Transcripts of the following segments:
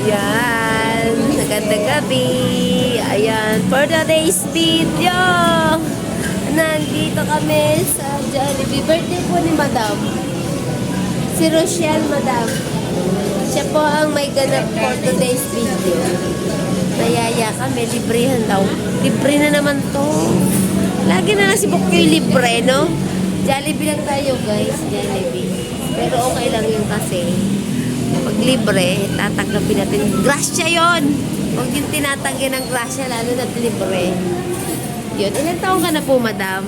Yan, magandang gabi. Ayan, for today's video, nandito kami sa Jollibee. Birthday po ni Madam. Si Rochelle, Madam. Siya po ang may ganap for today's video. Nayaya kami, librehan daw. Libre na naman to. Lagi na lang si Bukyoy libre, no? Jollibee lang tayo, guys. Jollibee. Pero okay lang yun kasi pag libre, tatanggapin natin. Grasya yon. Huwag yung tinatanggi ng grasya, lalo na libre. Yun. Ilan taong ka na po, Madam?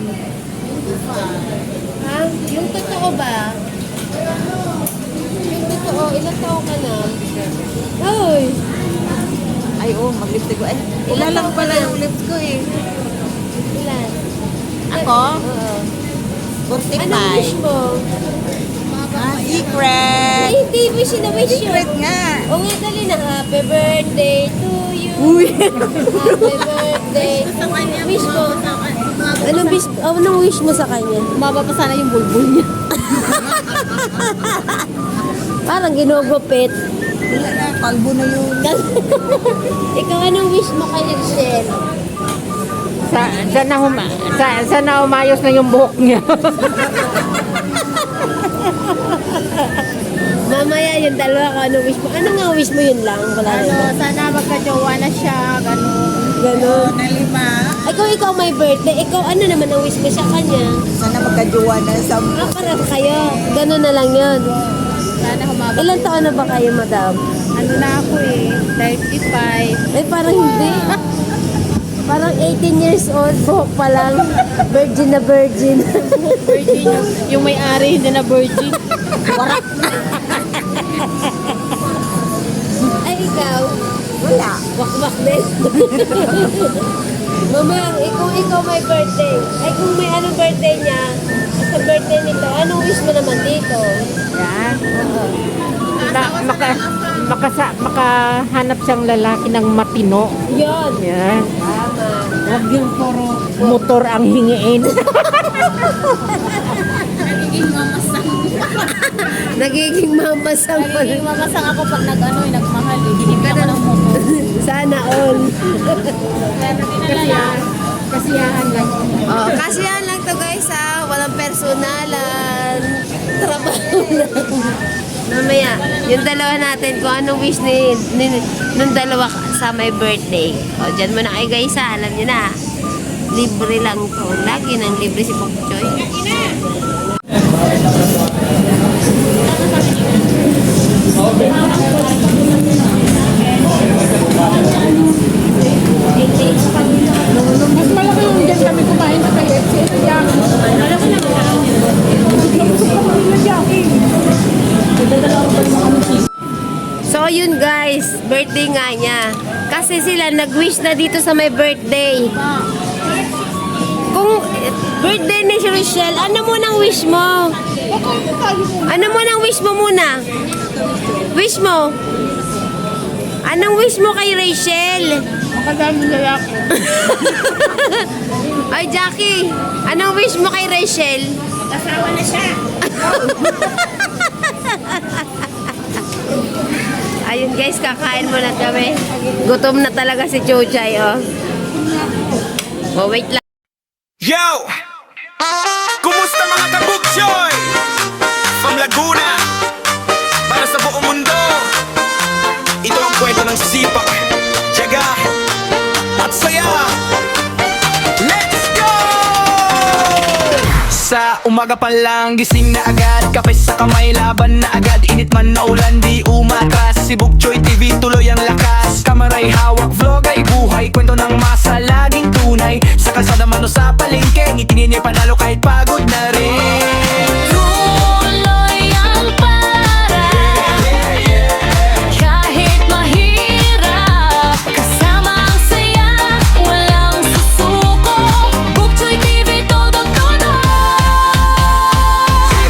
Ha? Yung totoo ba? Yung totoo, ilan taong ka na? Ay! Ay, oh, mag-lipstick ko. Ay, wala lang pala yung lips ko eh. Ilan? Ako? Oo. 45. Anong wish mo? Secret! Ay, hindi. Wish na wish yun. Secret nga. O nga, dali na. Happy birthday to you. Uy! Happy birthday. Wish mo. Anong wish mo sa kanya? Umaba pa sana yung bulbul niya. Parang ginugupit. Wala na, kalbo na yun. Ikaw, anong wish mo kay Rochelle? Sana umayos na yung buhok niya. Mamaya yung dalawa ko, anong wish mo? Ano nga wish mo, yun lang? Wala naman. Sana magka-jowa na siya, gano'n. Ganon. Na 5. Ikaw may birthday. Ikaw, ano naman ang wish mo sa kanya? Sana magka-jowa na sa... Para kayo. Ganon na lang yun. Sana humaba. Ilan taon na ba kayo, Madam? Ano na ako eh, 35. Ay, parang hindi. Parang 18 years old, buhok pa lang. Virgin na virgin. Virgin yung may-ari, hindi na virgin. Warak. Ay, ikaw? Wala. Wakwak din. Mamang, ikaw may birthday. Ay, kung may anong birthday niya, sa birthday nito, anong wish mo naman dito? Yan. Makahanap siyang lalaki ng matino. Yun. Yan. Tama. Huwag yung puro motor ang hingiin. Nagiging mamasang. Nagiging mamasang ako pag nagmahal eh. Hinipin ako ng motor. Sana all. Kasiyahan lang. Oh, kasiyahan lang to guys ha. Walang personalan. Trabaho lang. Mamaya, yung dalawa natin, kung anong wish nung dalawa sa my birthday. O, dyan mo na kayo guys ha. Alam nyo na. Libre lang to. Lagi nang libre si Bukchoy. Mas malaki yung dyan kami kumain sa KFC. So yun guys, birthday nga niya. Kasi sila nag-wish na dito sa my birthday. Kung birthday ni Rochelle, ano munang wish mo? Ano munang wish mo muna? Wish mo? Anong wish mo kay Rachel? Makadami lalaki. Ay Jackie, anong wish mo kay Rachel? Kasawa na siya. Ayun guys, kakain muna kami. Gutom na talaga si Chochay, oh. Oh, wait lang. Yo! Kumusta mga kabukchoy? From Laguna para sa buong mundo. Ito ang kwento ng sipag, tiyaga at saya. Let's go! Sa umaga pa lang gising na agad, kape sa kamay, laban na agad. Init man na ulan, di umatras. Si Bukchoy TV tuloy ang lakas. Kamara'y hawak, vlog ay buhay. Kwento ng masa, laging tunay. Sa kalsada man o sa palengke, ngitingin niya panalo kahit pagod na rin. Tuloy ang para kahit mahirap. Kasama ang saya, walang susuko. Bukchoy TV, todo-todo.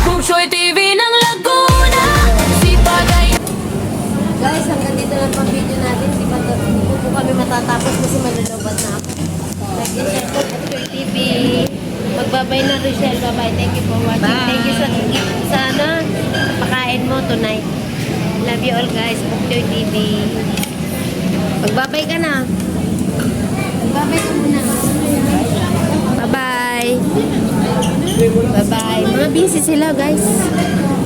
Bukchoy TV ng Laguna. Sipag ay Guys, hanggang dito lang pang video natin. Di po kami Tapos kasi malulubat na ako. Nag-share po po Joy TV. Magbabay na Rochelle. Bye-bye. Thank you for watching. Bye. Thank you sa ano, pakain mo tonight. Love you all guys. Joy TV. Magbabay ka na. Magbabay ka muna. Bye-bye. Bye-bye. Mga busy sila guys.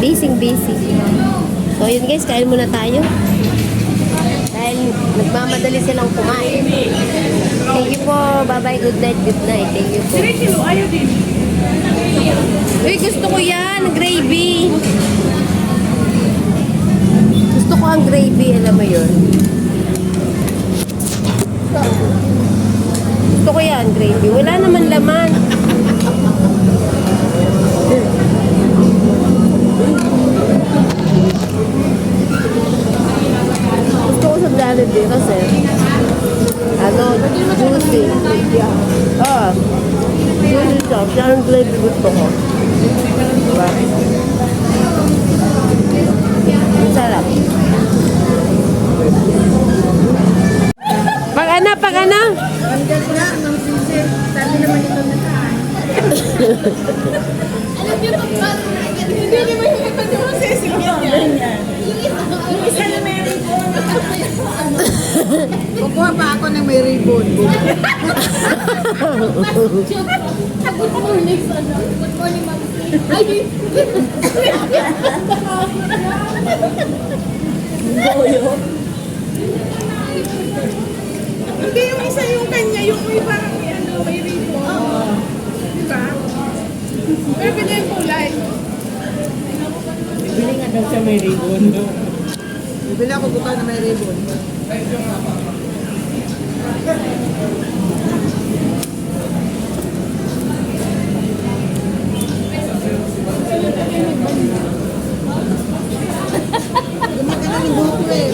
Busy. So yun guys, kain muna tayo. Dahil nagmamadali silang kumain. Thank you po. Bye-bye. Good night. Thank you po. Uy, gusto ko yan. Gravy. Gusto ko ang gravy. Alam mo yun. Gusto ko yan, gravy. Wala naman laman. Gusto ko sa Jollibee kasi juicy. Juicy siya. Siya ang gravy gusto ko. Diba? Ang sarap. Pag ano? Kukuha pa ako ng may ribbon. Hindi yung isa yung kanya, yung may parang may ano, may ribbon. Oo. Diba? Pero pwede yung kulay. Bibili ako buka na may ribbon. Gumagana ng buko eh.